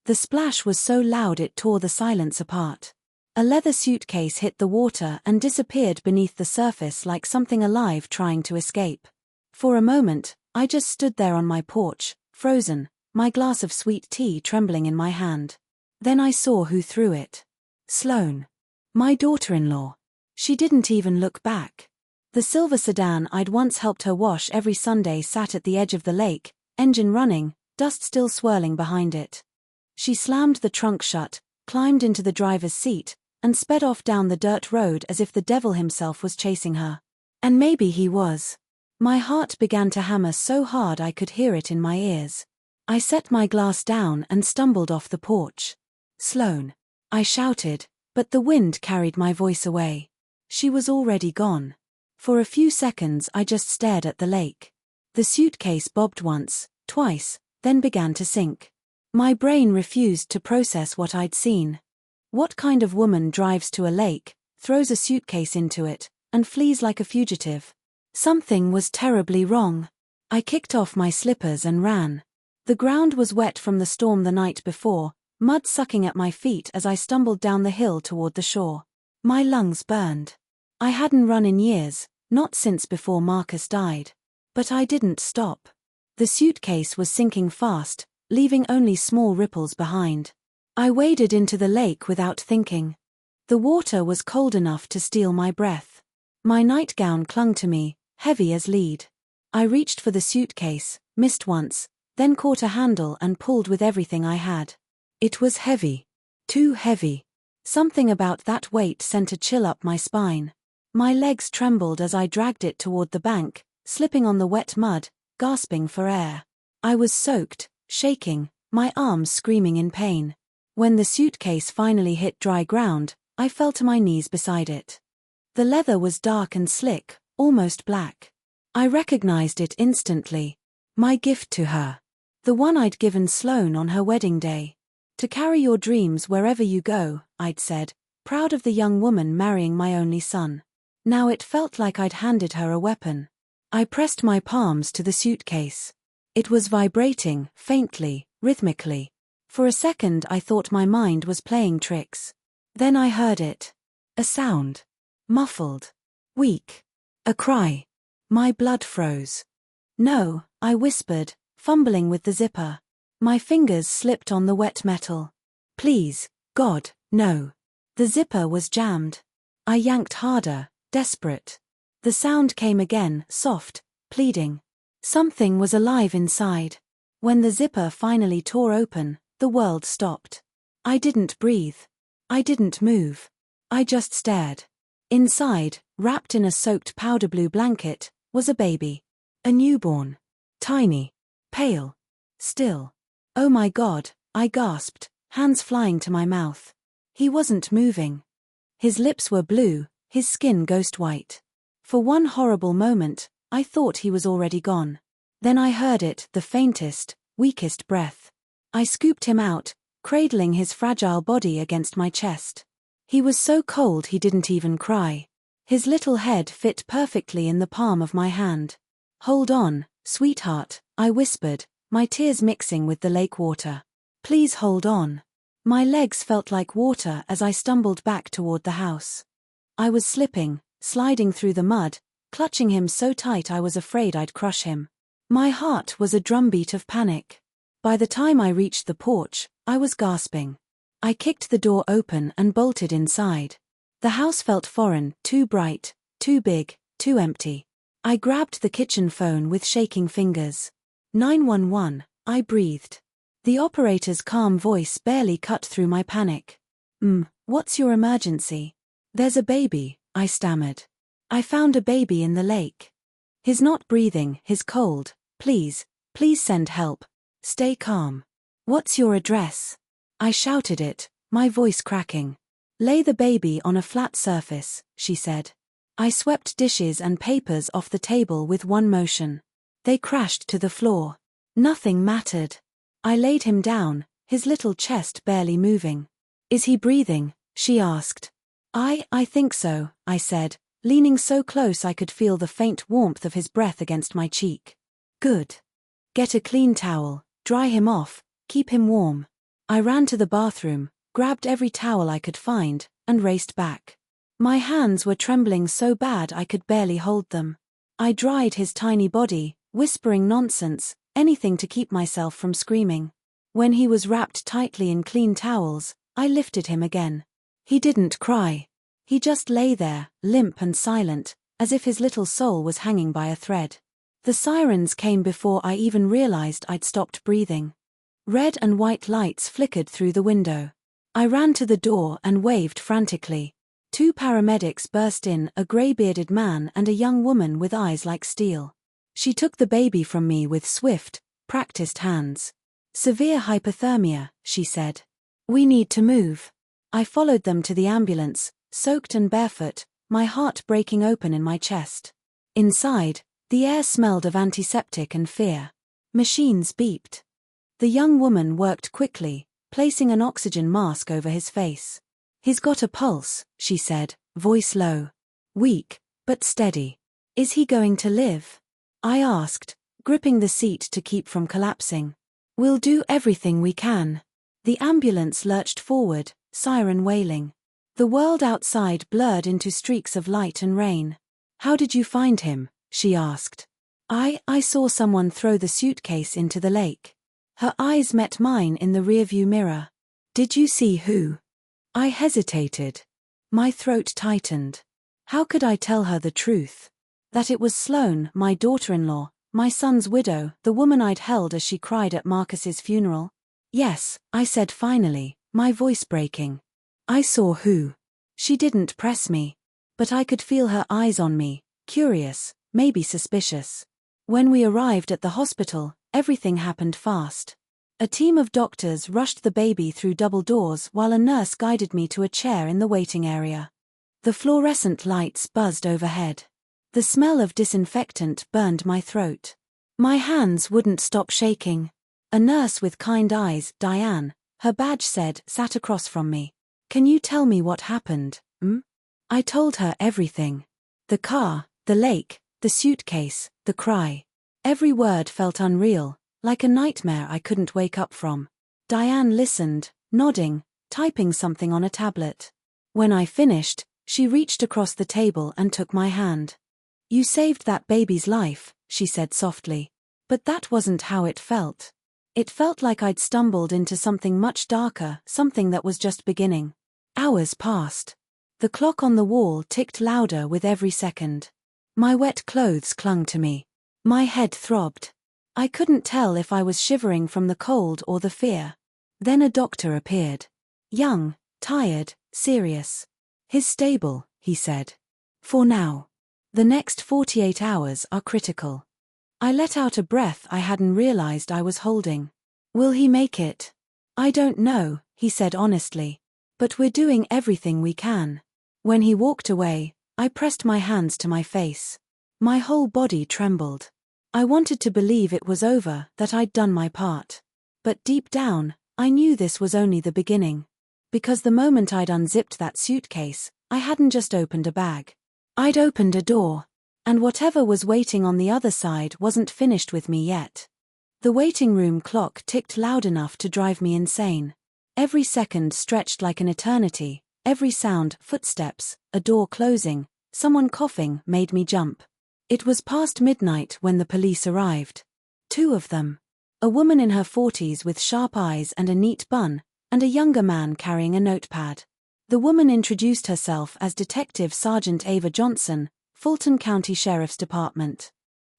The splash was so loud it tore the silence apart. A leather suitcase hit the water and disappeared beneath the surface like something alive trying to escape. For a moment, I just stood there on my porch, frozen, my glass of sweet tea trembling in my hand. Then I saw who threw it. Sloane. My daughter-in-law. She didn't even look back. The silver sedan I'd once helped her wash every Sunday sat at the edge of the lake, engine running, dust still swirling behind it. She slammed the trunk shut, climbed into the driver's seat, and sped off down the dirt road as if the devil himself was chasing her. And maybe he was. My heart began to hammer so hard I could hear it in my ears. I set my glass down and stumbled off the porch. Sloane. I shouted, but the wind carried my voice away. She was already gone. For a few seconds I just stared at the lake. The suitcase bobbed once, twice, then began to sink. My brain refused to process what I'd seen. What kind of woman drives to a lake, throws a suitcase into it, and flees like a fugitive? Something was terribly wrong. I kicked off my slippers and ran. The ground was wet from the storm the night before, mud sucking at my feet as I stumbled down the hill toward the shore. My lungs burned. I hadn't run in years, not since before Marcus died. But I didn't stop. The suitcase was sinking fast, leaving only small ripples behind. I waded into the lake without thinking. The water was cold enough to steal my breath. My nightgown clung to me, heavy as lead. I reached for the suitcase, missed once, then caught a handle and pulled with everything I had. It was heavy. Too heavy. Something about that weight sent a chill up my spine. My legs trembled as I dragged it toward the bank, slipping on the wet mud, gasping for air. I was soaked, shaking, my arms screaming in pain. When the suitcase finally hit dry ground, I fell to my knees beside it. The leather was dark and slick, almost black. I recognized it instantly. My gift to her. The one I'd given Sloane on her wedding day. To carry your dreams wherever you go, I'd said, proud of the young woman marrying my only son. Now it felt like I'd handed her a weapon. I pressed my palms to the suitcase. It was vibrating, faintly, rhythmically. For a second I thought my mind was playing tricks. Then I heard it. A sound. Muffled. Weak. A cry. My blood froze. No, I whispered, fumbling with the zipper. My fingers slipped on the wet metal. Please, God, no. The zipper was jammed. I yanked harder, desperate. The sound came again, soft, pleading. Something was alive inside. When the zipper finally tore open, the world stopped. I didn't breathe. I didn't move. I just stared. Inside, wrapped in a soaked powder blue blanket, was a baby. A newborn. Tiny. Pale. Still. Oh my God, I gasped, hands flying to my mouth. He wasn't moving. His lips were blue, his skin ghost white. For one horrible moment, I thought he was already gone. Then I heard it, the faintest, weakest breath. I scooped him out, cradling his fragile body against my chest. He was so cold he didn't even cry. His little head fit perfectly in the palm of my hand. Hold on, sweetheart, I whispered, my tears mixing with the lake water. Please hold on. My legs felt like water as I stumbled back toward the house. I was slipping, sliding through the mud, clutching him so tight I was afraid I'd crush him. My heart was a drumbeat of panic. By the time I reached the porch, I was gasping. I kicked the door open and bolted inside. The house felt foreign, too bright, too big, too empty. I grabbed the kitchen phone with shaking fingers. 911, I breathed. The operator's calm voice barely cut through my panic. What's your emergency? There's a baby, I stammered. I found a baby in the lake. He's not breathing, he's cold. Please send help. Stay calm. What's your address? I shouted it, my voice cracking. Lay the baby on a flat surface, she said. I swept dishes and papers off the table with one motion. They crashed to the floor. Nothing mattered. I laid him down, his little chest barely moving. Is he breathing? She asked. I think so, I said, leaning so close I could feel the faint warmth of his breath against my cheek. Good. Get a clean towel, dry him off, keep him warm. I ran to the bathroom, grabbed every towel I could find, and raced back. My hands were trembling so bad I could barely hold them. I dried his tiny body, whispering nonsense, anything to keep myself from screaming. When he was wrapped tightly in clean towels, I lifted him again. He didn't cry. He just lay there, limp and silent, as if his little soul was hanging by a thread. The sirens came before I even realized I'd stopped breathing. Red and white lights flickered through the window. I ran to the door and waved frantically. 2 paramedics burst in, a grey-bearded man and a young woman with eyes like steel. She took the baby from me with swift, practiced hands. "Severe hypothermia," she said. "We need to move." I followed them to the ambulance, soaked and barefoot, my heart breaking open in my chest. Inside, the air smelled of antiseptic and fear. Machines beeped. The young woman worked quickly, placing an oxygen mask over his face. "He's got a pulse," she said, voice low. "Weak, but steady. Is he going to live?" I asked, gripping the seat to keep from collapsing. "We'll do everything we can." The ambulance lurched forward, siren wailing. The world outside blurred into streaks of light and rain. "How did you find him?" she asked. I saw someone throw the suitcase into the lake." Her eyes met mine in the rearview mirror. "Did you see who?" I hesitated. My throat tightened. How could I tell her the truth? That it was Sloane, my daughter-in-law, my son's widow, the woman I'd held as she cried at Marcus's funeral? "Yes," I said finally, my voice breaking. "I saw who." She didn't press me. But I could feel her eyes on me, curious, maybe suspicious. When we arrived at the hospital, everything happened fast. A team of doctors rushed the baby through double doors while a nurse guided me to a chair in the waiting area. The fluorescent lights buzzed overhead. The smell of disinfectant burned my throat. My hands wouldn't stop shaking. A nurse with kind eyes, Diane, her badge said, sat across from me. "Can you tell me what happened?" I told her everything. The car, the lake, the suitcase, the cry. Every word felt unreal, like a nightmare I couldn't wake up from. Diane listened, nodding, typing something on a tablet. When I finished, she reached across the table and took my hand. "You saved that baby's life," she said softly. But that wasn't how it felt. It felt like I'd stumbled into something much darker, something that was just beginning. Hours passed. The clock on the wall ticked louder with every second. My wet clothes clung to me. My head throbbed. I couldn't tell if I was shivering from the cold or the fear. Then a doctor appeared. Young, tired, serious. "He's stable," he said. "For now. The next 48 hours are critical." I let out a breath I hadn't realized I was holding. "Will he make it?" "I don't know," he said honestly. "But we're doing everything we can." When he walked away, I pressed my hands to my face. My whole body trembled. I wanted to believe it was over, that I'd done my part. But deep down, I knew this was only the beginning. Because the moment I'd unzipped that suitcase, I hadn't just opened a bag. I'd opened a door. And whatever was waiting on the other side wasn't finished with me yet. The waiting room clock ticked loud enough to drive me insane. Every second stretched like an eternity. Every sound, footsteps, a door closing, someone coughing, made me jump. It was past midnight when the police arrived. 2 of them. A woman in her 40s with sharp eyes and a neat bun, and a younger man carrying a notepad. The woman introduced herself as Detective Sergeant Ava Johnson, Fulton County Sheriff's Department.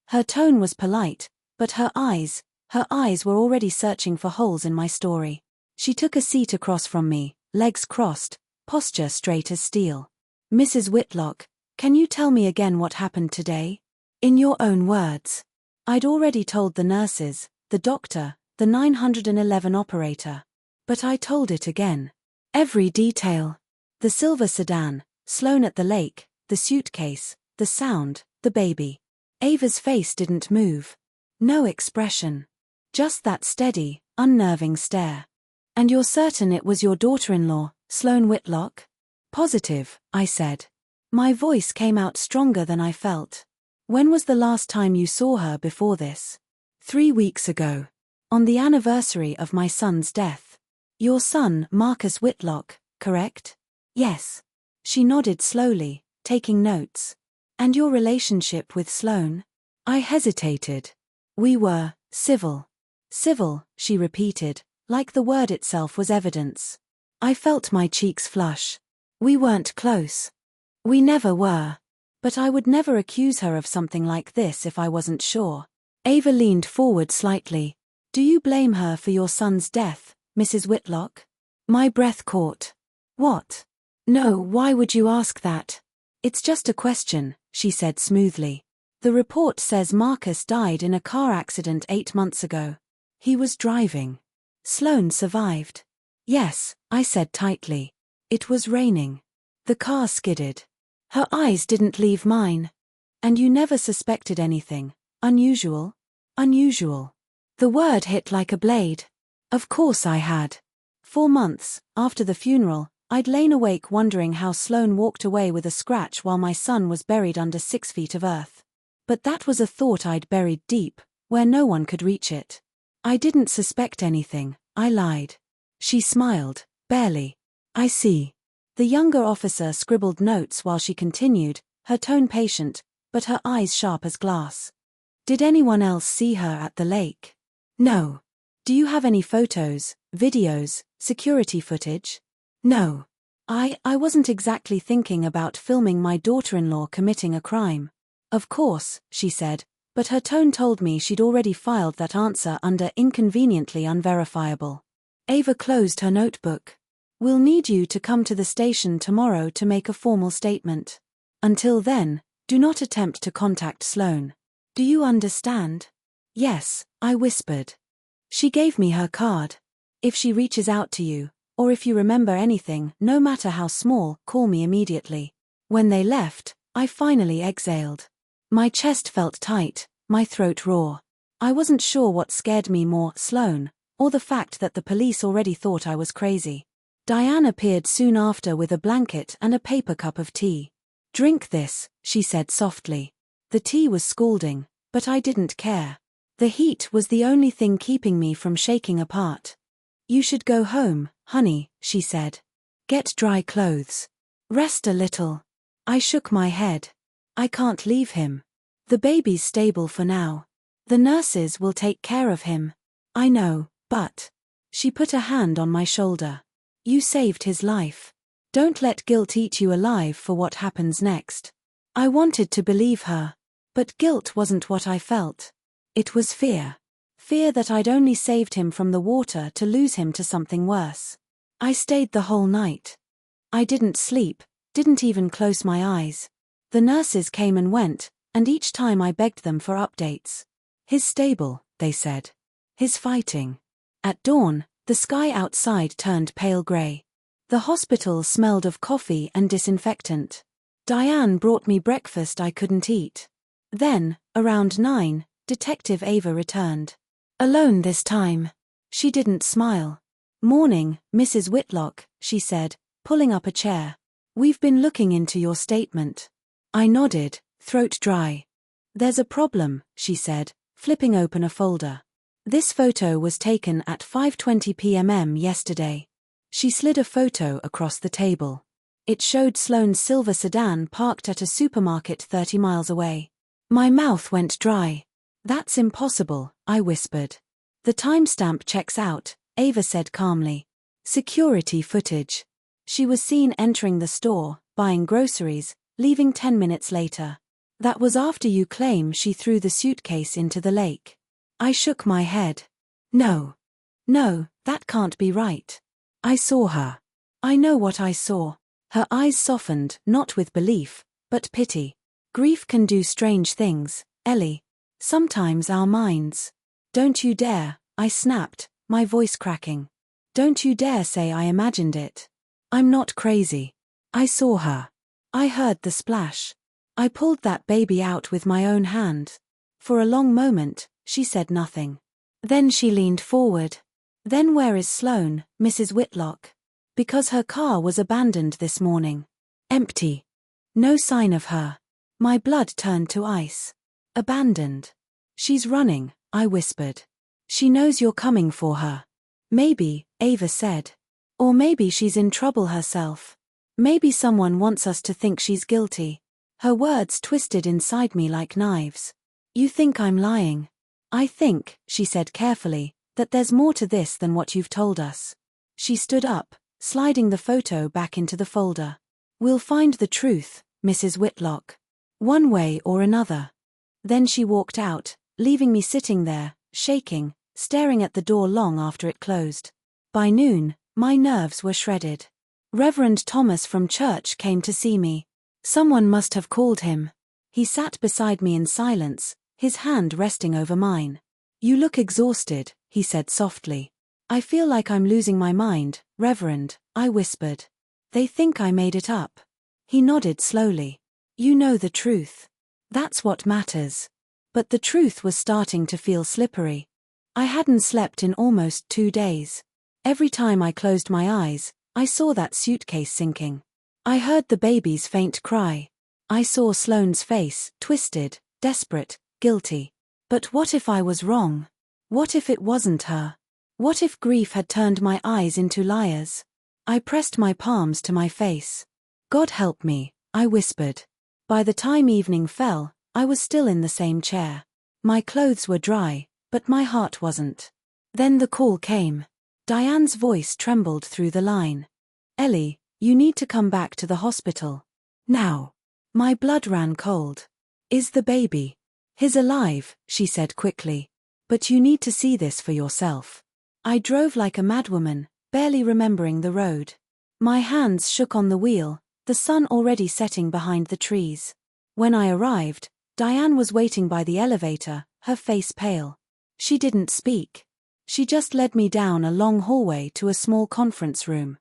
Her tone was polite, but her eyes were already searching for holes in my story. She took a seat across from me, legs crossed, posture straight as steel. "Mrs. Whitlock, can you tell me again what happened today? In your own words." I'd already told the nurses, the doctor, the 911 operator. But I told it again. Every detail. The silver sedan, Sloane at the lake, the suitcase, the sound, the baby. Ava's face didn't move. No expression. Just that steady, unnerving stare. "And you're certain it was your daughter-in-law, Sloane Whitlock?" "Positive," I said. My voice came out stronger than I felt. "When was the last time you saw her before this?" 3 weeks ago. On the anniversary of my son's death. Your son, Marcus Whitlock, correct? Yes. She nodded slowly, taking notes. And your relationship with Sloane? I hesitated. We were civil. Civil, she repeated, like the word itself was evidence. I felt my cheeks flush. We weren't close. We never were. But I would never accuse her of something like this if I wasn't sure. Ava leaned forward slightly. Do you blame her for your son's death, Mrs. Whitlock? My breath caught. What? No, why would you ask that? It's just a question, she said smoothly. The report says Marcus died in a car accident 8 months ago. He was driving. Sloane survived. Yes, I said tightly. It was raining. The car skidded. Her eyes didn't leave mine. And you never suspected anything unusual? Unusual. The word hit like a blade. Of course I had. 4 months, after the funeral, I'd lain awake wondering how Sloane walked away with a scratch while my son was buried under 6 feet of earth. But that was a thought I'd buried deep, where no one could reach it. I didn't suspect anything, I lied. She smiled, barely. I see. The younger officer scribbled notes while she continued, her tone patient, but her eyes sharp as glass. Did anyone else see her at the lake? No. Do you have any photos, videos, security footage? No. I wasn't exactly thinking about filming my daughter-in-law committing a crime. Of course, she said, but her tone told me she'd already filed that answer under inconveniently unverifiable. Ava closed her notebook. We'll need you to come to the station tomorrow to make a formal statement. Until then, do not attempt to contact Sloane. Do you understand? Yes, I whispered. She gave me her card. If she reaches out to you, or if you remember anything, no matter how small, call me immediately. When they left, I finally exhaled. My chest felt tight, my throat raw. I wasn't sure what scared me more, Sloane, or the fact that the police already thought I was crazy. Diane appeared soon after with a blanket and a paper cup of tea. Drink this, she said softly. The tea was scalding, but I didn't care. The heat was the only thing keeping me from shaking apart. You should go home, honey, she said. Get dry clothes. Rest a little. I shook my head. I can't leave him. The baby's stable for now. The nurses will take care of him. I know, but... She put a hand on my shoulder. You saved his life. Don't let guilt eat you alive for what happens next. I wanted to believe her. But guilt wasn't what I felt. It was fear. Fear that I'd only saved him from the water to lose him to something worse. I stayed the whole night. I didn't sleep, didn't even close my eyes. The nurses came and went, and each time I begged them for updates. His stable, they said. His fighting. At dawn, the sky outside turned pale grey. The hospital smelled of coffee and disinfectant. Diane brought me breakfast I couldn't eat. Then, around 9, Detective Ava returned. Alone this time. She didn't smile. Morning, Mrs. Whitlock, she said, pulling up a chair. We've been looking into your statement. I nodded, throat dry. There's a problem, she said, flipping open a folder. This photo was taken at 5:20 p.m. yesterday. She slid a photo across the table. It showed Sloane's silver sedan parked at a supermarket 30 miles away. My mouth went dry. That's impossible, I whispered. The timestamp checks out, Ava said calmly. Security footage. She was seen entering the store, buying groceries, leaving 10 minutes later. That was after you claim she threw the suitcase into the lake. I shook my head. No. No, that can't be right. I saw her. I know what I saw. Her eyes softened, not with belief, but pity. Grief can do strange things, Ellie. Sometimes our minds. Don't you dare, I snapped, my voice cracking. Don't you dare say I imagined it. I'm not crazy. I saw her. I heard the splash. I pulled that baby out with my own hand. For a long moment, she said nothing. Then she leaned forward. Then where is Sloane, Mrs. Whitlock? Because her car was abandoned this morning. Empty. No sign of her. My blood turned to ice. Abandoned. She's running, I whispered. She knows you're coming for her. Maybe, Ava said. Or maybe she's in trouble herself. Maybe someone wants us to think she's guilty. Her words twisted inside me like knives. You think I'm lying? I think, she said carefully, that there's more to this than what you've told us. She stood up, sliding the photo back into the folder. We'll find the truth, Mrs. Whitlock. One way or another. Then she walked out, leaving me sitting there, shaking, staring at the door long after it closed. By noon, my nerves were shredded. Reverend Thomas from church came to see me. Someone must have called him. He sat beside me in silence, his hand resting over mine. You look exhausted, he said softly. I feel like I'm losing my mind, Reverend, I whispered. They think I made it up. He nodded slowly. You know the truth. That's what matters. But the truth was starting to feel slippery. I hadn't slept in almost 2 days. Every time I closed my eyes, I saw that suitcase sinking. I heard the baby's faint cry. I saw Sloane's face, twisted, desperate, guilty. But what if I was wrong? What if it wasn't her? What if grief had turned my eyes into liars? I pressed my palms to my face. God help me, I whispered. By the time evening fell, I was still in the same chair. My clothes were dry, but my heart wasn't. Then the call came. Diane's voice trembled through the line. Ellie, you need to come back to the hospital. Now. My blood ran cold. Is the baby? He's alive, she said quickly. But you need to see this for yourself. I drove like a madwoman, barely remembering the road. My hands shook on the wheel, the sun already setting behind the trees. When I arrived, Diane was waiting by the elevator, her face pale. She didn't speak. She just led me down a long hallway to a small conference room.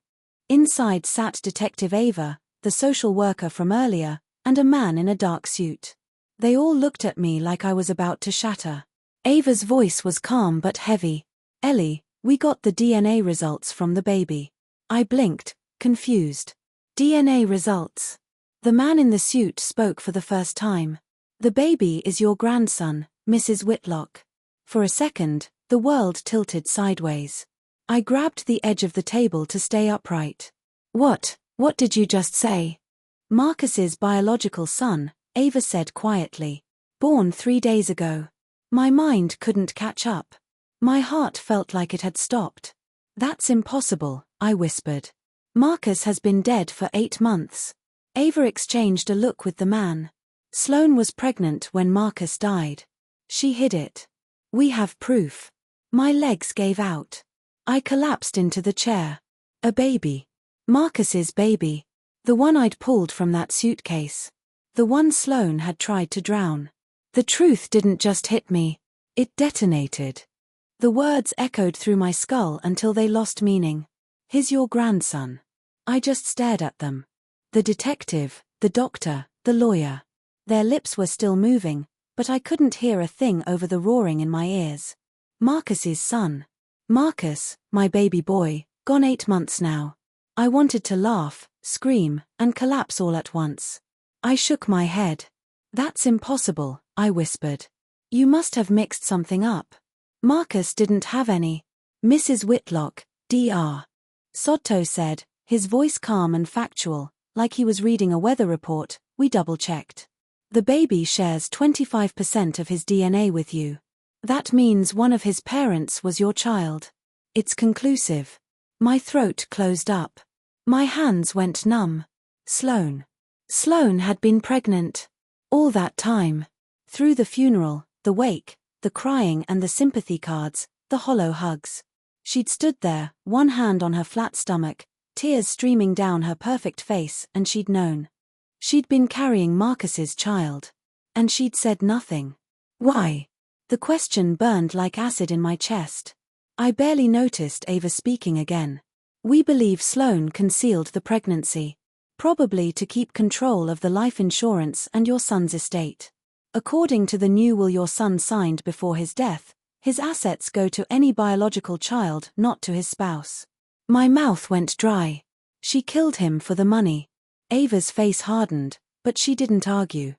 Inside sat Detective Ava, the social worker from earlier, and a man in a dark suit. They all looked at me like I was about to shatter. Ava's voice was calm but heavy. Ellie, we got the DNA results from the baby. I blinked, confused. DNA results. The man in the suit spoke for the first time. The baby is your grandson, Mrs. Whitlock. For a second, the world tilted sideways. I grabbed the edge of the table to stay upright. What did you just say? Marcus's biological son, Ava said quietly. Born 3 days ago. My mind couldn't catch up. My heart felt like it had stopped. That's impossible, I whispered. Marcus has been dead for 8 months. Ava exchanged a look with the man. Sloane was pregnant when Marcus died. She hid it. We have proof. My legs gave out. I collapsed into the chair. A baby. Marcus's baby. The one I'd pulled from that suitcase. The one Sloane had tried to drown. The truth didn't just hit me. It detonated. The words echoed through my skull until they lost meaning. He's your grandson. I just stared at them. The detective, the doctor, the lawyer. Their lips were still moving, but I couldn't hear a thing over the roaring in my ears. Marcus's son. Marcus, my baby boy, gone 8 months now. I wanted to laugh, scream, and collapse all at once. I shook my head. That's impossible, I whispered. You must have mixed something up. Marcus didn't have any. Mrs. Whitlock, Dr. Sodto said, his voice calm and factual, like he was reading a weather report. We double-checked. The baby shares 25% of his DNA with you. That means one of his parents was your child. It's conclusive. My throat closed up. My hands went numb. Sloane had been pregnant. All that time. Through the funeral, the wake, the crying and the sympathy cards, the hollow hugs. She'd stood there, one hand on her flat stomach, tears streaming down her perfect face, and she'd known. She'd been carrying Marcus's child. And she'd said nothing. Why? The question burned like acid in my chest. I barely noticed Ava speaking again. We believe Sloane concealed the pregnancy. Probably to keep control of the life insurance and your son's estate. According to the new will your son signed before his death, his assets go to any biological child, not to his spouse. My mouth went dry. She killed him for the money. Ava's face hardened, but she didn't argue.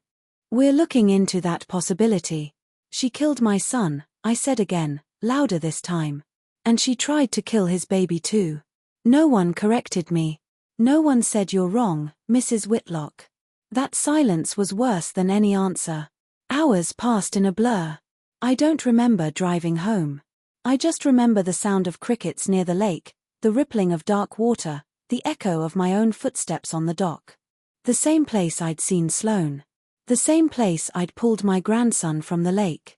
We're looking into that possibility. She killed my son, I said again, louder this time. And she tried to kill his baby too. No one corrected me. No one said you're wrong, Mrs. Whitlock. That silence was worse than any answer. Hours passed in a blur. I don't remember driving home. I just remember the sound of crickets near the lake, the rippling of dark water, the echo of my own footsteps on the dock. The same place I'd seen Sloane. The same place I'd pulled my grandson from the lake.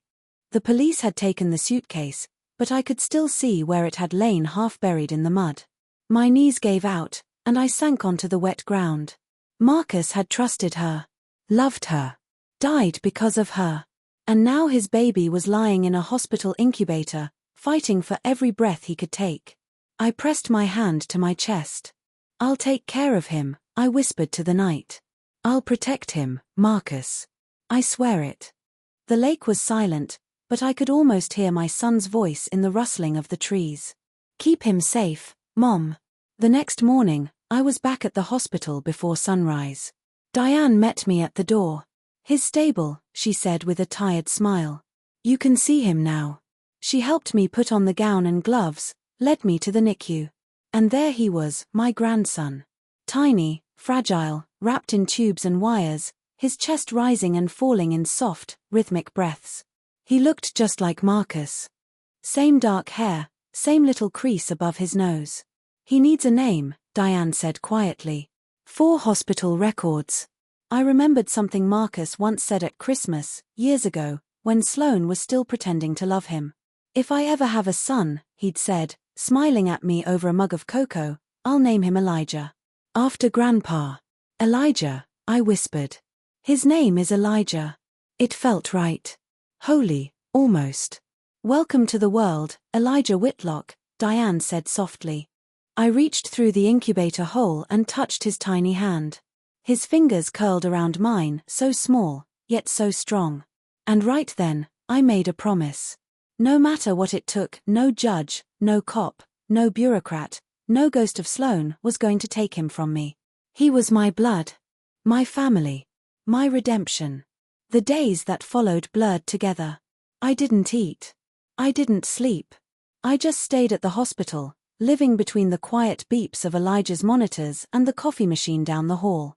The police had taken the suitcase, but I could still see where it had lain half buried in the mud. My knees gave out, and I sank onto the wet ground. Marcus had trusted her, loved her, died because of her. And now his baby was lying in a hospital incubator, fighting for every breath he could take. I pressed my hand to my chest. I'll take care of him, I whispered to the night. I'll protect him, Marcus. I swear it. The lake was silent, but I could almost hear my son's voice in the rustling of the trees. Keep him safe, Mom. The next morning, I was back at the hospital before sunrise. Diane met me at the door. His stable, she said with a tired smile. You can see him now. She helped me put on the gown and gloves, led me to the NICU. And there he was, my grandson. Tiny, fragile, wrapped in tubes and wires, his chest rising and falling in soft, rhythmic breaths. He looked just like Marcus. Same dark hair, same little crease above his nose. He needs a name, Diane said quietly. 4 hospital records. I remembered something Marcus once said at Christmas, years ago, when Sloane was still pretending to love him. If I ever have a son, he'd said, smiling at me over a mug of cocoa, I'll name him Elijah. After Grandpa. Elijah, I whispered. His name is Elijah. It felt right. Holy, almost. Welcome to the world, Elijah Whitlock, Diane said softly. I reached through the incubator hole and touched his tiny hand. His fingers curled around mine, so small, yet so strong. And right then, I made a promise. No matter what it took, no judge, no cop, no bureaucrat, no ghost of Sloane was going to take him from me. He was my blood. My family. My redemption. The days that followed blurred together. I didn't eat. I didn't sleep. I just stayed at the hospital, living between the quiet beeps of Elijah's monitors and the coffee machine down the hall.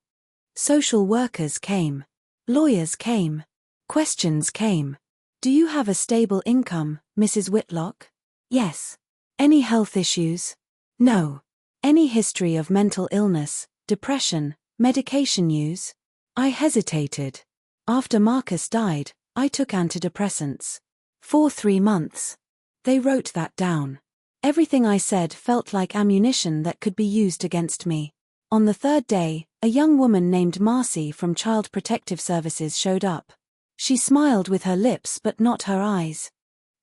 Social workers came. Lawyers came. Questions came. Do you have a stable income, Mrs. Whitlock? Yes. Any health issues? No. Any history of mental illness, depression, medication use? I hesitated. After Marcus died, I took antidepressants. For 3 months. They wrote that down. Everything I said felt like ammunition that could be used against me. On the 3rd day, a young woman named Marcy from Child Protective Services showed up. She smiled with her lips but not her eyes.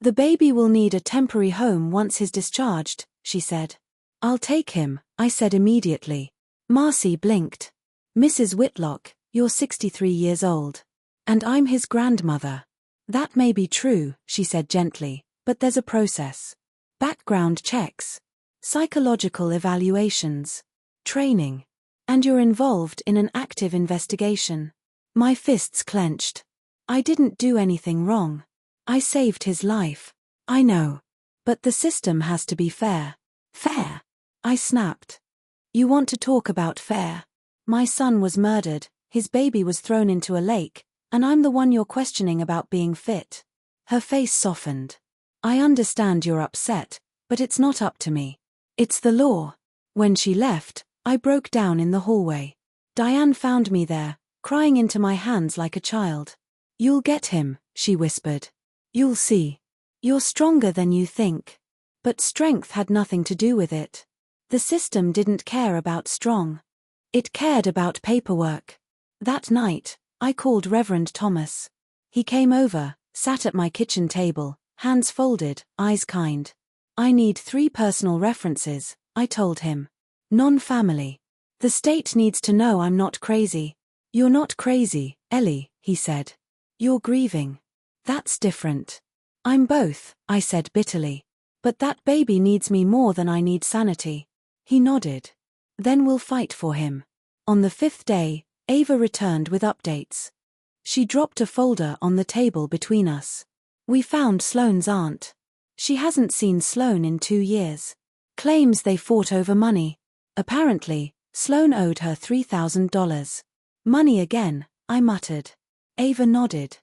The baby will need a temporary home once he's discharged, she said. I'll take him, I said immediately. Marcy blinked. Mrs. Whitlock, you're 63 years old. And I'm his grandmother. That may be true, she said gently, but there's a process. Background checks. Psychological evaluations. Training. And you're involved in an active investigation. My fists clenched. I didn't do anything wrong. I saved his life. I know. But the system has to be fair. Fair? I snapped. You want to talk about fair? My son was murdered, his baby was thrown into a lake, and I'm the one you're questioning about being fit. Her face softened. I understand you're upset, but it's not up to me. It's the law. When she left, I broke down in the hallway. Diane found me there, crying into my hands like a child. You'll get him, she whispered. You'll see. You're stronger than you think. But strength had nothing to do with it. The system didn't care about strong. It cared about paperwork. That night, I called Reverend Thomas. He came over, sat at my kitchen table, hands folded, eyes kind. I need 3 personal references, I told him. Non-family. The state needs to know I'm not crazy. You're not crazy, Ellie, he said. You're grieving. That's different. I'm both, I said bitterly. But that baby needs me more than I need sanity. He nodded. Then we'll fight for him. On the 5th day, Ava returned with updates. She dropped a folder on the table between us. We found Sloane's aunt. She hasn't seen Sloan in 2 years. Claims they fought over money. Apparently, Sloan owed her $3,000. Money again, I muttered. Ava nodded.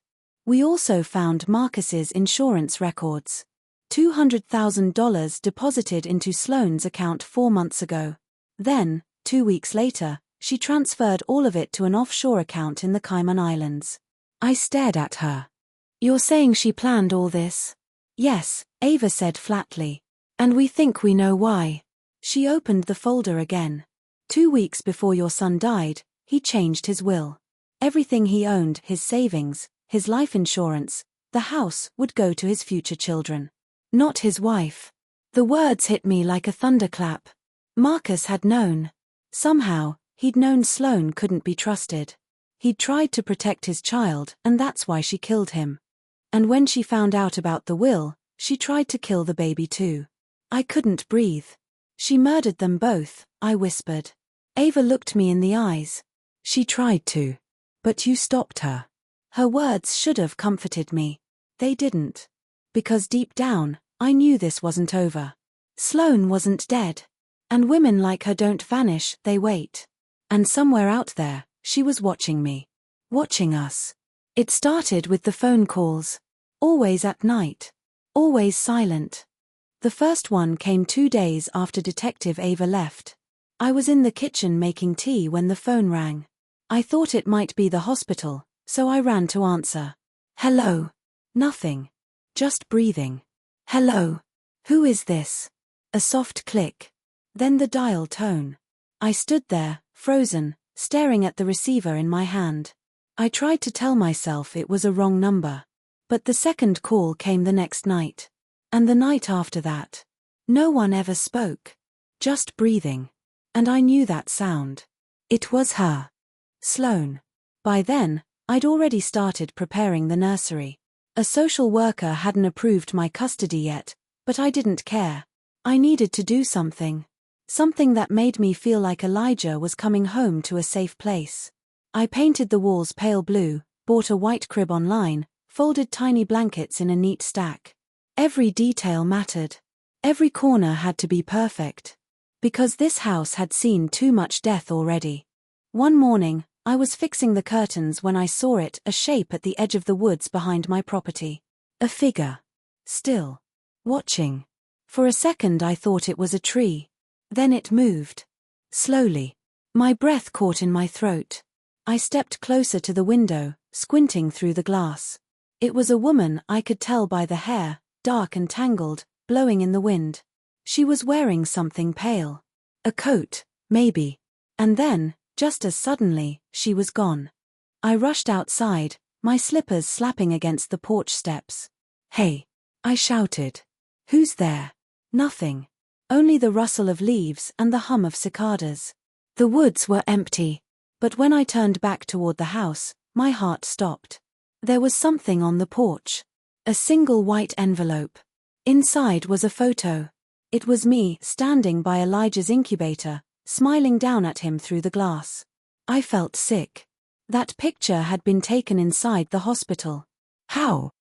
We also found Marcus's insurance records. $200,000 deposited into Sloan's account 4 months ago. Then, 2 weeks later, she transferred all of it to an offshore account in the Cayman Islands. I stared at her. You're saying she planned all this? Yes, Ava said flatly. And we think we know why. She opened the folder again. 2 weeks before your son died, he changed his will. Everything he owned, his savings, his life insurance, the house, would go to his future children. Not his wife. The words hit me like a thunderclap. Marcus had known. Somehow, he'd known Sloan couldn't be trusted. He'd tried to protect his child, and that's why she killed him. And when she found out about the will, she tried to kill the baby too. I couldn't breathe. She murdered them both, I whispered. Ava looked me in the eyes. She tried to. But you stopped her. Her words should have comforted me. They didn't. Because deep down, I knew this wasn't over. Sloan wasn't dead. And women like her don't vanish, they wait. And somewhere out there, she was watching me. Watching us. It started with the phone calls. Always at night. Always silent. The first one came 2 days after Detective Ava left. I was in the kitchen making tea when the phone rang. I thought it might be the hospital, so I ran to answer. Hello. Nothing. Just breathing. Hello. Who is this? A soft click. Then the dial tone. I stood there, frozen, staring at the receiver in my hand. I tried to tell myself it was a wrong number. But the second call came the next night. And the night after that. No one ever spoke. Just breathing. And I knew that sound. It was her. Sloan. By then, I'd already started preparing the nursery. A social worker hadn't approved my custody yet, but I didn't care. I needed to do something. Something that made me feel like Elijah was coming home to a safe place. I painted the walls pale blue, bought a white crib online, folded tiny blankets in a neat stack. Every detail mattered. Every corner had to be perfect. Because this house had seen too much death already. One morning, I was fixing the curtains when I saw it, a shape at the edge of the woods behind my property. A figure. Still. Watching. For a second I thought it was a tree. Then it moved. Slowly. My breath caught in my throat. I stepped closer to the window, squinting through the glass. It was a woman, I could tell by the hair, dark and tangled, blowing in the wind. She was wearing something pale. A coat, maybe. And then, just as suddenly, she was gone. I rushed outside, my slippers slapping against the porch steps. Hey! I shouted. Who's there? Nothing. Only the rustle of leaves and the hum of cicadas. The woods were empty. But when I turned back toward the house, my heart stopped. There was something on the porch. A single white envelope. Inside was a photo. It was me, standing by Elijah's incubator, smiling down at him through the glass. I felt sick. That picture had been taken inside the hospital. How?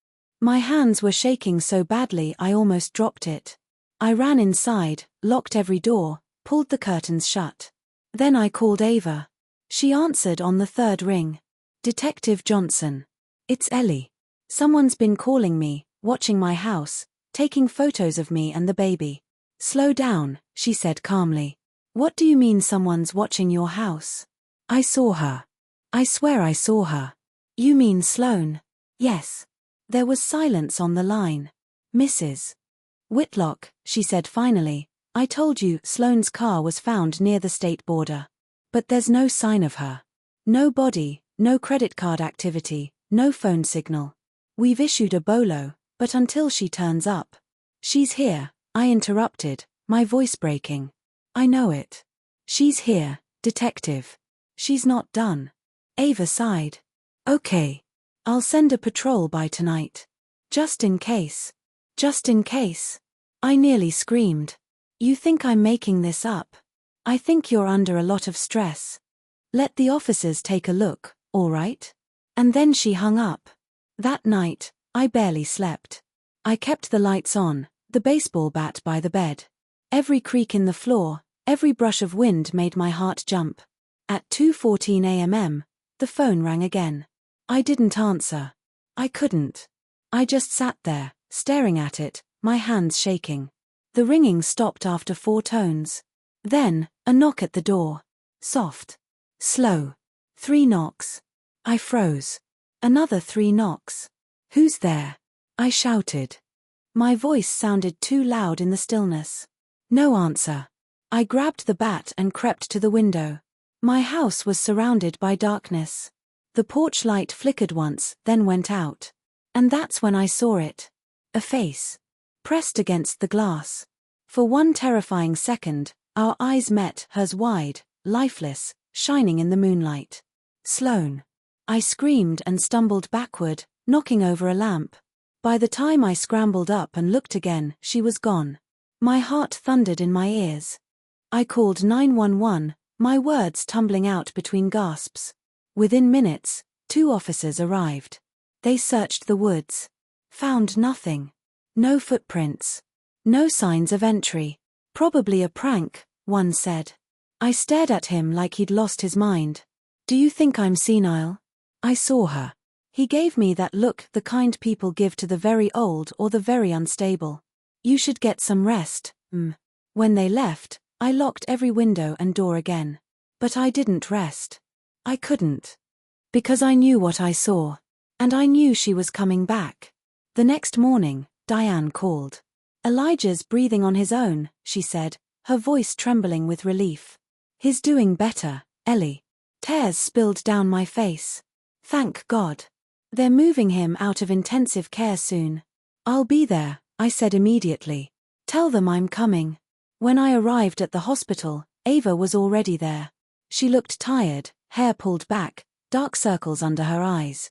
My hands were shaking so badly I almost dropped it. I ran inside, locked every door, pulled the curtains shut. Then I called Ava. She answered on the third ring. Detective Johnson. It's Ellie. Someone's been calling me, watching my house, taking photos of me and the baby. Slow down, she said calmly. What do you mean someone's watching your house? I saw her. I swear I saw her. You mean Sloan? Yes. There was silence on the line. Mrs. Whitlock, she said finally, I told you Sloane's car was found near the state border. But there's no sign of her. No body, no credit card activity, no phone signal. We've issued a bolo, but until she turns up. She's here, I interrupted, my voice breaking. I know it. She's here, detective. She's not done. Ava sighed. Okay. I'll send a patrol by tonight. Just in case. Just in case. I nearly screamed. You think I'm making this up? I think you're under a lot of stress. Let the officers take a look, all right? And then she hung up. That night, I barely slept. I kept the lights on, The baseball bat by the bed. Every creak in the floor, every brush of wind made my heart jump. At 2:14 a.m., the phone rang again. I didn't answer. I couldn't. I just sat there, staring at it, my hands shaking. The ringing stopped after 4 tones. Then, a knock at the door. Soft. Slow. 3 knocks. I froze. Another 3 knocks. Who's there? I shouted. My voice sounded too loud in the stillness. No answer. I grabbed the bat and crept to the window. My house was surrounded by darkness. The porch light flickered once, then went out. And that's when I saw it. A face. Pressed against the glass. For one terrifying second, our eyes met, hers wide, lifeless, shining in the moonlight. Sloane. I screamed and stumbled backward, knocking over a lamp. By the time I scrambled up and looked again, she was gone. My heart thundered in my ears. I called 911, my words tumbling out between gasps. Within minutes, 2 officers arrived. They searched the woods. Found nothing. No footprints. No signs of entry. Probably a prank, one said. I stared at him like he'd lost his mind. Do you think I'm senile? I saw her. He gave me that look the kind people give to the very old or the very unstable. You should get some rest, When they left, I locked every window and door again. But I didn't rest. I couldn't. Because I knew what I saw. And I knew she was coming back. The next morning, Diane called. Elijah's breathing on his own, she said, her voice trembling with relief. He's doing better, Ellie. Tears spilled down my face. Thank God. They're moving him out of intensive care soon. I'll be there, I said immediately. Tell them I'm coming. When I arrived at the hospital, Ava was already there. She looked tired, hair pulled back, dark circles under her eyes.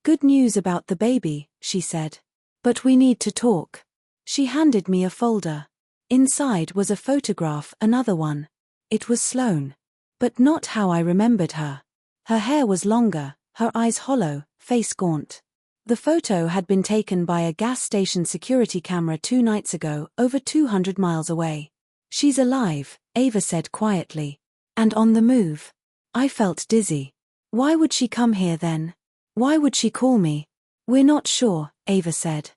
Good news about the baby, she said. But we need to talk. She handed me a folder. Inside was a photograph, another one. It was Sloane. But not how I remembered her. Her hair was longer, her eyes hollow, face gaunt. The photo had been taken by a gas station security camera 2 nights ago, over 200 miles away. She's alive, Ava said quietly. And on the move. I felt dizzy. Why would she come here then? Why would she call me? We're not sure, Ava said.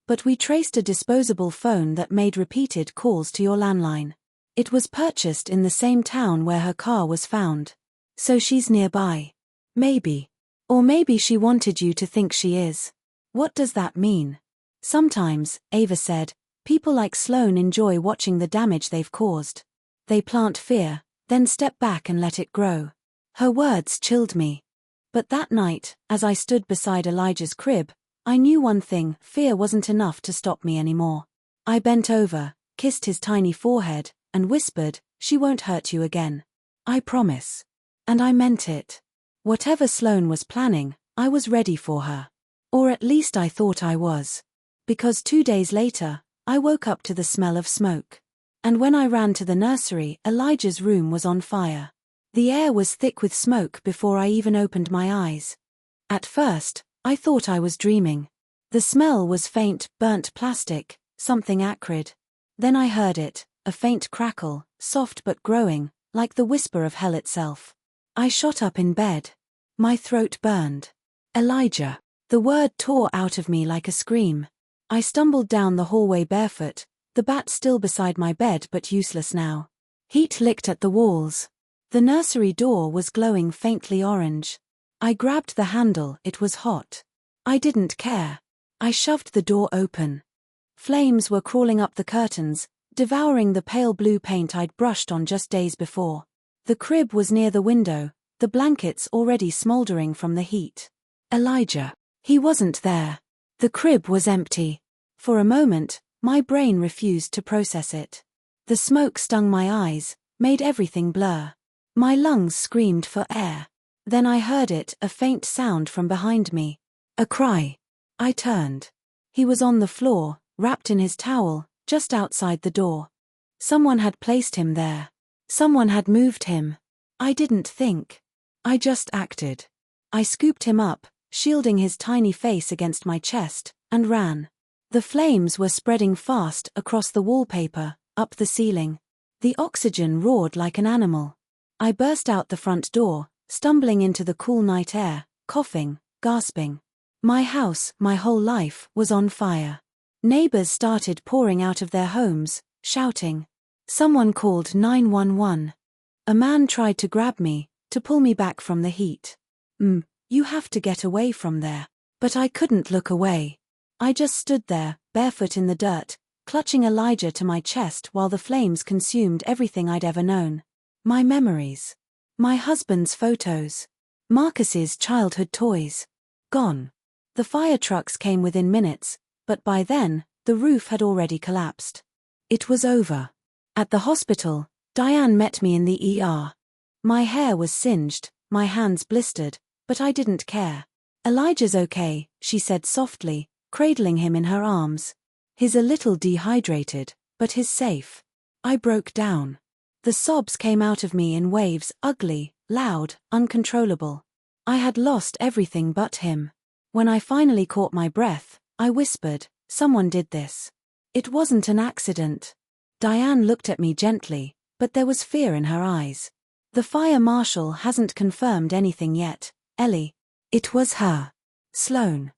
But we traced a disposable phone that made repeated calls to your landline. It was purchased in the same town where her car was found. So she's nearby. Maybe. Or maybe she wanted you to think she is. What does that mean? Sometimes, Ava said, people like Sloane enjoy watching the damage they've caused. They plant fear, then step back and let it grow. Her words chilled me. But that night, as I stood beside Elijah's crib, I knew one thing: fear wasn't enough to stop me anymore. I bent over, kissed his tiny forehead, and whispered, "She won't hurt you again. I promise." And I meant it. Whatever Sloane was planning, I was ready for her. Or at least I thought I was. Because 2 days later, I woke up to the smell of smoke. And when I ran to the nursery, Elijah's room was on fire. The air was thick with smoke before I even opened my eyes. At first, I thought I was dreaming. The smell was faint, burnt plastic, something acrid. Then I heard it, a faint crackle, soft but growing, like the whisper of hell itself. I shot up in bed. My throat burned. Elijah. The word tore out of me like a scream. I stumbled down the hallway barefoot, the bat still beside my bed but useless now. Heat licked at the walls. The nursery door was glowing faintly orange. I grabbed the handle, it was hot. I didn't care. I shoved the door open. Flames were crawling up the curtains, devouring the pale blue paint I'd brushed on just days before. The crib was near the window, the blankets already smoldering from the heat. Elijah. He wasn't there. The crib was empty. For a moment, my brain refused to process it. The smoke stung my eyes, made everything blur. My lungs screamed for air. Then I heard it, a faint sound from behind me. A cry. I turned. He was on the floor, wrapped in his towel, just outside the door. Someone had placed him there. Someone had moved him. I didn't think. I just acted. I scooped him up, shielding his tiny face against my chest, and ran. The flames were spreading fast across the wallpaper, up the ceiling. The oxygen roared like an animal. I burst out the front door, stumbling into the cool night air, coughing, gasping. My house, my whole life, was on fire. Neighbors started pouring out of their homes, shouting. Someone called 911. A man tried to grab me, to pull me back from the heat. You have to get away from there. But I couldn't look away. I just stood there, barefoot in the dirt, clutching Elijah to my chest while the flames consumed everything I'd ever known. My memories. My husband's photos. Marcus's childhood toys. Gone. The fire trucks came within minutes, but by then, the roof had already collapsed. It was over. At the hospital, Diane met me in the ER. My hair was singed, my hands blistered, but I didn't care. Elijah's okay, she said softly, cradling him in her arms. He's a little dehydrated, but he's safe. I broke down. The sobs came out of me in waves, ugly, loud, uncontrollable. I had lost everything but him. When I finally caught my breath, I whispered, "Someone did this. It wasn't an accident." Diane looked at me gently, but there was fear in her eyes. "The fire marshal hasn't confirmed anything yet, Ellie." It was her. Sloane.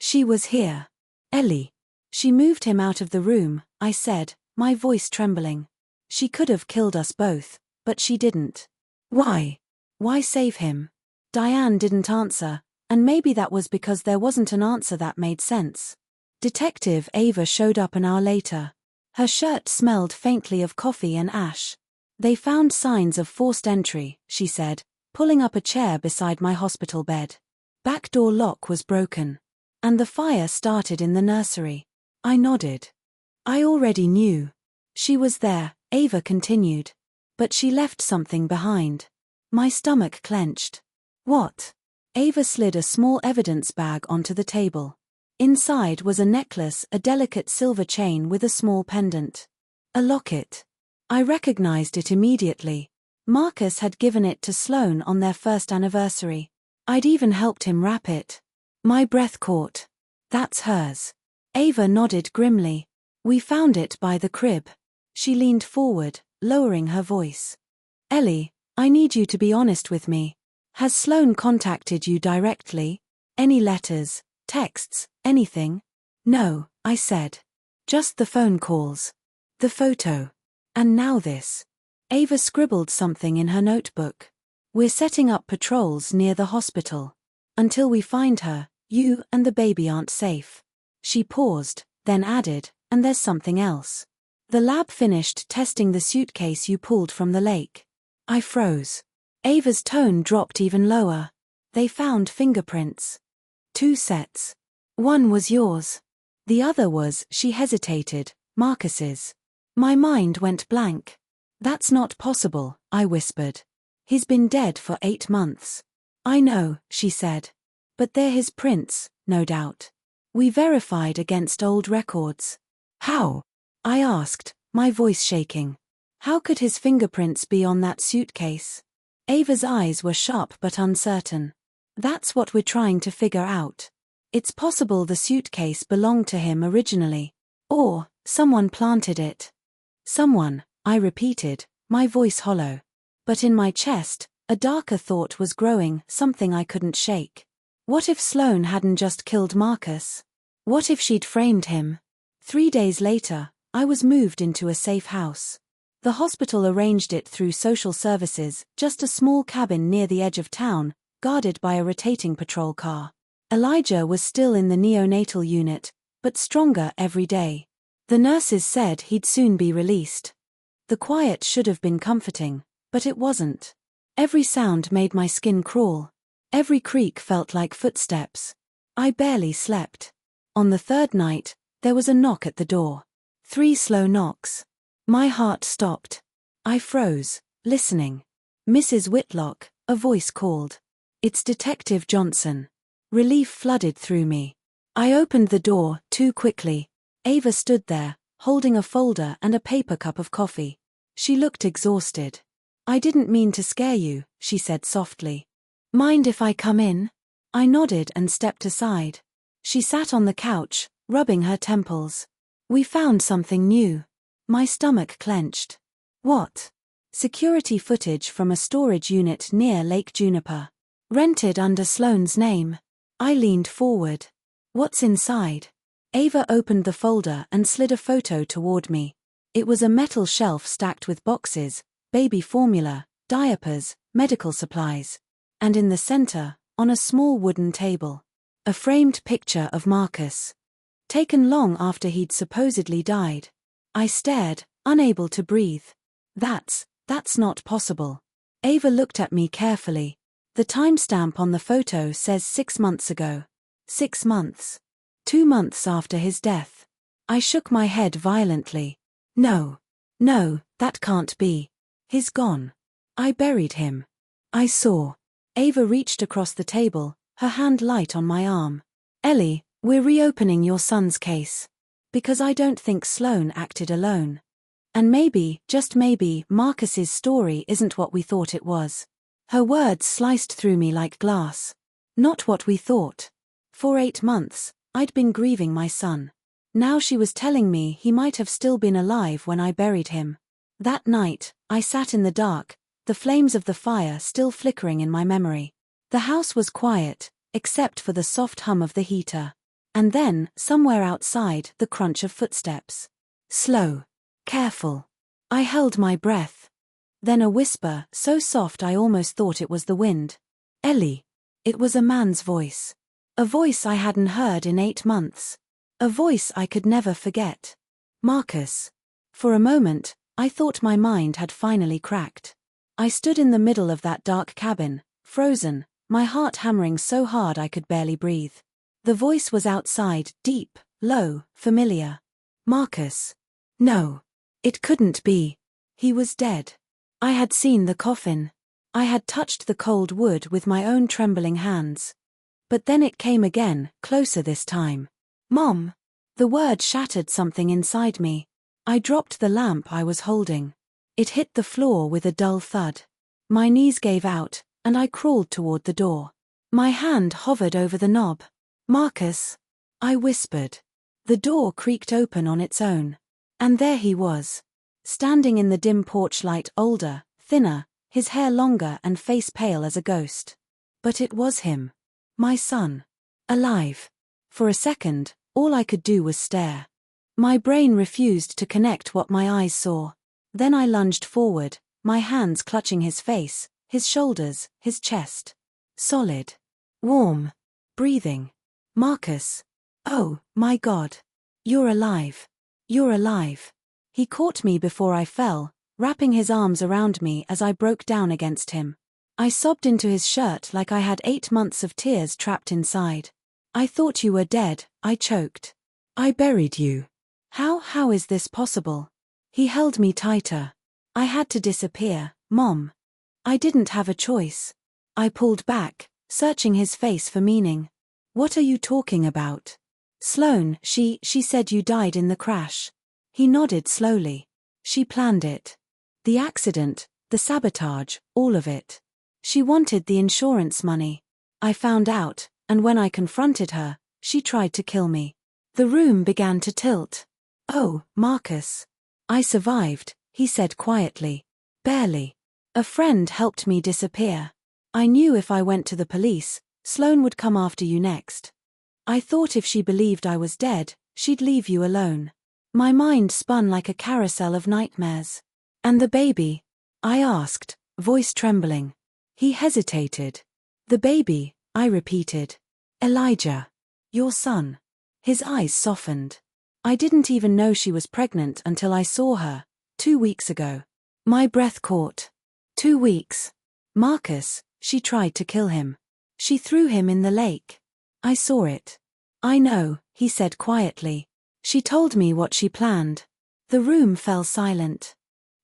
She was here. "Ellie." "She moved him out of the room," I said, my voice trembling. "She could have killed us both, but she didn't." "Why? Why save him?" Diane didn't answer, and maybe that was because there wasn't an answer that made sense. Detective Ava showed up an hour later. Her shirt smelled faintly of coffee and ash. "They found signs of forced entry," she said, pulling up a chair beside my hospital bed. Back door lock was broken. And the fire started in the nursery. I nodded. I already knew. She was there, Ava continued. But she left something behind. My stomach clenched. What? Ava slid a small evidence bag onto the table. Inside was a necklace, a delicate silver chain with a small pendant. A locket. I recognized it immediately. Marcus had given it to Sloane on their first anniversary. I'd even helped him wrap it. My breath caught. "That's hers." Ava nodded grimly. "We found it by the crib." She leaned forward, lowering her voice. "Ellie, I need you to be honest with me. Has Sloane contacted you directly? Any letters, texts, anything?" "No," I said. "Just the phone calls. The photo. And now this." Ava scribbled something in her notebook. "We're setting up patrols near the hospital. Until we find her, you and the baby aren't safe." She paused, then added, "And there's something else. The lab finished testing the suitcase you pulled from the lake." I froze. Ava's tone dropped even lower. "They found fingerprints. 2 sets. One was yours. The other was," she hesitated, "Marcus's." My mind went blank. "That's not possible," I whispered. "He's been dead for 8 months." "I know," she said. "But they're his prints, no doubt. We verified against old records." "How?" I asked, my voice shaking. "How could his fingerprints be on that suitcase?" Ava's eyes were sharp but uncertain. "That's what we're trying to figure out. It's possible the suitcase belonged to him originally. Or, someone planted it." "Someone," I repeated, my voice hollow. But in my chest, a darker thought was growing, something I couldn't shake. What if Sloane hadn't just killed Marcus? What if she'd framed him? 3 days later, I was moved into a safe house. The hospital arranged it through social services, just a small cabin near the edge of town, guarded by a rotating patrol car. Elijah was still in the neonatal unit, but stronger every day. The nurses said he'd soon be released. The quiet should have been comforting, but it wasn't. Every sound made my skin crawl. Every creak felt like footsteps. I barely slept. On the 3rd night, there was a knock at the door. 3 slow knocks. My heart stopped. I froze, listening. "Mrs. Whitlock," a voice called. "It's Detective Johnson." Relief flooded through me. I opened the door, too quickly. Ava stood there, holding a folder and a paper cup of coffee. She looked exhausted. "I didn't mean to scare you," she said softly. "Mind if I come in?" I nodded and stepped aside. She sat on the couch, rubbing her temples. We found something new. My stomach clenched. What? Security footage from a storage unit near Lake Juniper. Rented under Sloane's name. I leaned forward. What's inside? Ava opened the folder and slid a photo toward me. It was a metal shelf stacked with boxes, baby formula, diapers, medical supplies. And in the center, on a small wooden table, a framed picture of Marcus. Taken long after he'd supposedly died. I stared, unable to breathe. That's not possible. Ava looked at me carefully. The timestamp on the photo says 6 months ago. 6 months. 2 months after his death. I shook my head violently. No, that can't be. He's gone. I buried him. I saw. Ava reached across the table, her hand light on my arm. Ellie, we're reopening your son's case. Because I don't think Sloane acted alone. And maybe, just maybe, Marcus's story isn't what we thought it was. Her words sliced through me like glass. Not what we thought. For 8 months, I'd been grieving my son. Now she was telling me he might have still been alive when I buried him. That night, I sat in the dark, the flames of the fire still flickering in my memory. The house was quiet, except for the soft hum of the heater. And then, somewhere outside, the crunch of footsteps. Slow. Careful. I held my breath. Then a whisper, so soft I almost thought it was the wind. Ellie. It was a man's voice. A voice I hadn't heard in 8 months. A voice I could never forget. Marcus. For a moment, I thought my mind had finally cracked. I stood in the middle of that dark cabin, frozen, my heart hammering so hard I could barely breathe. The voice was outside, deep, low, familiar. Marcus. No. It couldn't be. He was dead. I had seen the coffin. I had touched the cold wood with my own trembling hands. But then it came again, closer this time. Mom! The word shattered something inside me. I dropped the lamp I was holding. It hit the floor with a dull thud. My knees gave out, and I crawled toward the door. My hand hovered over the knob. Marcus! I whispered. The door creaked open on its own. And there he was. Standing in the dim porch light, older, thinner, his hair longer and face pale as a ghost. But it was him. My son. Alive. For a second, all I could do was stare. My brain refused to connect what my eyes saw. Then I lunged forward, my hands clutching his face, his shoulders, his chest. Solid. Warm. Breathing. Marcus. Oh, my God. You're alive. You're alive. He caught me before I fell, wrapping his arms around me as I broke down against him. I sobbed into his shirt like I had 8 months of tears trapped inside. I thought you were dead, I choked. I buried you. How is this possible? He held me tighter. I had to disappear, Mom. I didn't have a choice. I pulled back, searching his face for meaning. What are you talking about? Sloane, she said you died in the crash. He nodded slowly. She planned it. The accident, the sabotage, all of it. She wanted the insurance money. I found out, and when I confronted her, she tried to kill me. The room began to tilt. Oh, Marcus. I survived, he said quietly. Barely. A friend helped me disappear. I knew if I went to the police, Sloane would come after you next. I thought if she believed I was dead, she'd leave you alone. My mind spun like a carousel of nightmares. And the baby? I asked, voice trembling. He hesitated. The baby, I repeated. Elijah. Your son. His eyes softened. I didn't even know she was pregnant until I saw her, 2 weeks ago. My breath caught. 2 weeks. Marcus, she tried to kill him. She threw him in the lake. I saw it. I know, he said quietly. She told me what she planned. The room fell silent.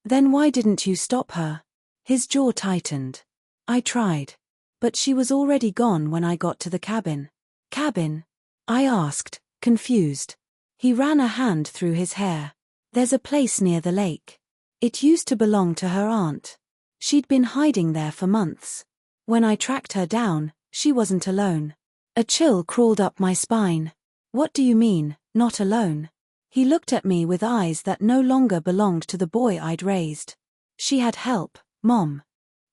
Then why didn't you stop her? His jaw tightened. I tried. But she was already gone when I got to the cabin. Cabin? I asked, confused. He ran a hand through his hair. There's a place near the lake. It used to belong to her aunt. She'd been hiding there for months. When I tracked her down, she wasn't alone. A chill crawled up my spine. What do you mean? Not alone. He looked at me with eyes that no longer belonged to the boy I'd raised. She had help, Mom.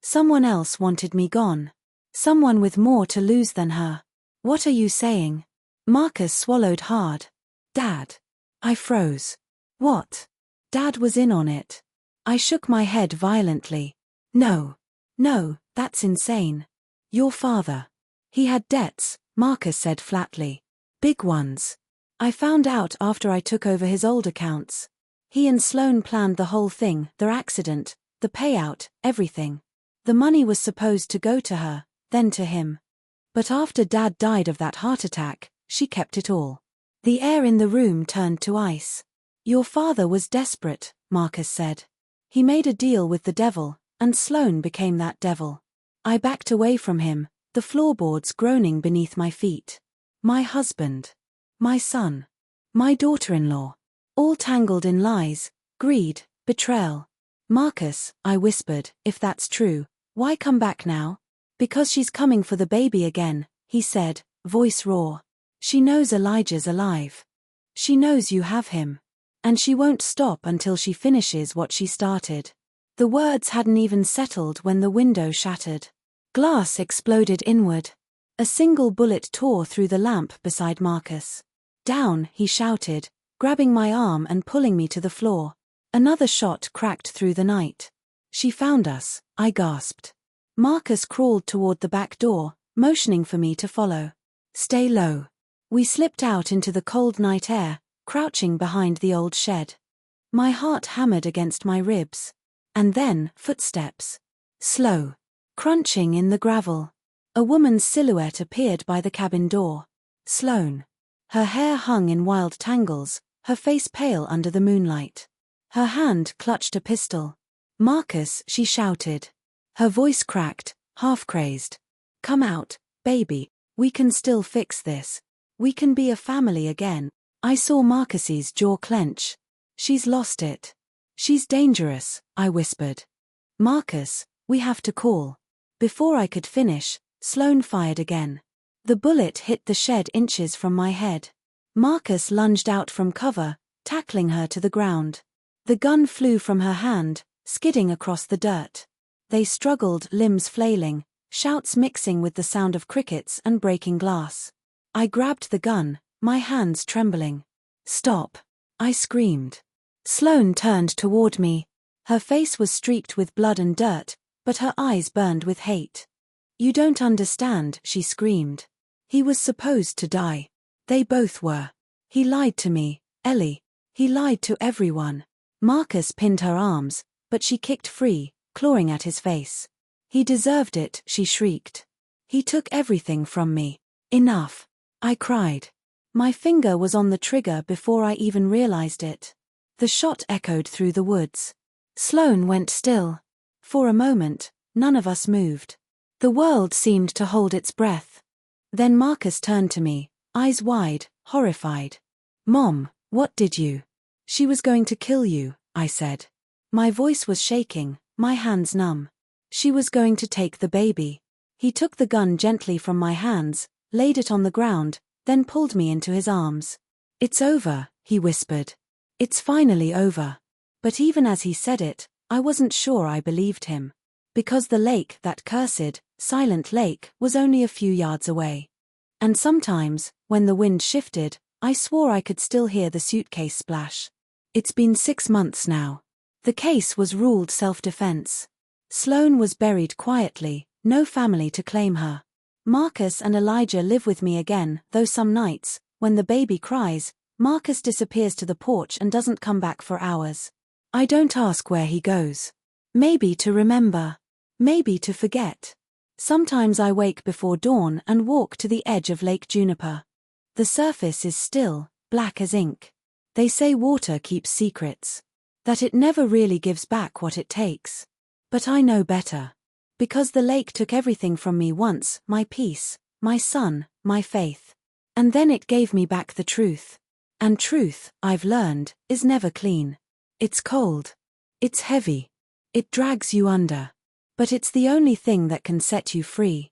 Someone else wanted me gone. Someone with more to lose than her. What are you saying? Marcus swallowed hard. Dad. I froze. What? Dad was in on it. I shook my head violently. No. No, that's insane. Your father. He had debts, Marcus said flatly. Big ones. I found out after I took over his old accounts. He and Sloane planned the whole thing, their accident, the payout, everything. The money was supposed to go to her, then to him. But after Dad died of that heart attack, she kept it all. The air in the room turned to ice. Your father was desperate, Marcus said. He made a deal with the devil, and Sloane became that devil. I backed away from him, the floorboards groaning beneath my feet. My husband. My son. My daughter-in-law. All tangled in lies, greed, betrayal. Marcus, I whispered, if that's true, why come back now? Because she's coming for the baby again, he said, voice raw. She knows Elijah's alive. She knows you have him. And she won't stop until she finishes what she started. The words hadn't even settled when the window shattered. Glass exploded inward. A single bullet tore through the lamp beside Marcus. Down, he shouted, grabbing my arm and pulling me to the floor. Another shot cracked through the night. She found us, I gasped. Marcus crawled toward the back door, motioning for me to follow. Stay low. We slipped out into the cold night air, crouching behind the old shed. My heart hammered against my ribs. And then, footsteps. Slow. Crunching in the gravel. A woman's silhouette appeared by the cabin door. Sloane. Her hair hung in wild tangles, her face pale under the moonlight. Her hand clutched a pistol. Marcus, she shouted. Her voice cracked, half-crazed. Come out, baby, we can still fix this. We can be a family again. I saw Marcus's jaw clench. She's lost it. She's dangerous, I whispered. Marcus, we have to call. Before I could finish, Sloane fired again. The bullet hit the shed inches from my head. Marcus lunged out from cover, tackling her to the ground. The gun flew from her hand, skidding across the dirt. They struggled, limbs flailing, shouts mixing with the sound of crickets and breaking glass. I grabbed the gun, my hands trembling. Stop! I screamed. Sloane turned toward me. Her face was streaked with blood and dirt, but her eyes burned with hate. You don't understand, she screamed. He was supposed to die. They both were. He lied to me, Ellie. He lied to everyone. Marcus pinned her arms, but she kicked free, clawing at his face. He deserved it, she shrieked. He took everything from me. Enough. I cried. My finger was on the trigger before I even realized it. The shot echoed through the woods. Sloane went still. For a moment, none of us moved. The world seemed to hold its breath. Then Marcus turned to me, eyes wide, horrified. Mom, what did you? She was going to kill you, I said. My voice was shaking, my hands numb. She was going to take the baby. He took the gun gently from my hands, laid it on the ground, then pulled me into his arms. It's over, he whispered. It's finally over. But even as he said it, I wasn't sure I believed him. Because the lake, that cursed, silent lake, was only a few yards away. And sometimes, when the wind shifted, I swore I could still hear the suitcase splash. It's been 6 months now. The case was ruled self-defense. Sloane was buried quietly, no family to claim her. Marcus and Elijah live with me again, though some nights, when the baby cries, Marcus disappears to the porch and doesn't come back for hours. I don't ask where he goes. Maybe to remember. Maybe to forget. Sometimes I wake before dawn and walk to the edge of Lake Juniper. The surface is still, black as ink. They say water keeps secrets. That it never really gives back what it takes. But I know better. Because the lake took everything from me once, my peace, my son, my faith. And then it gave me back the truth. And truth, I've learned, is never clean. It's cold. It's heavy. It drags you under. But it's the only thing that can set you free.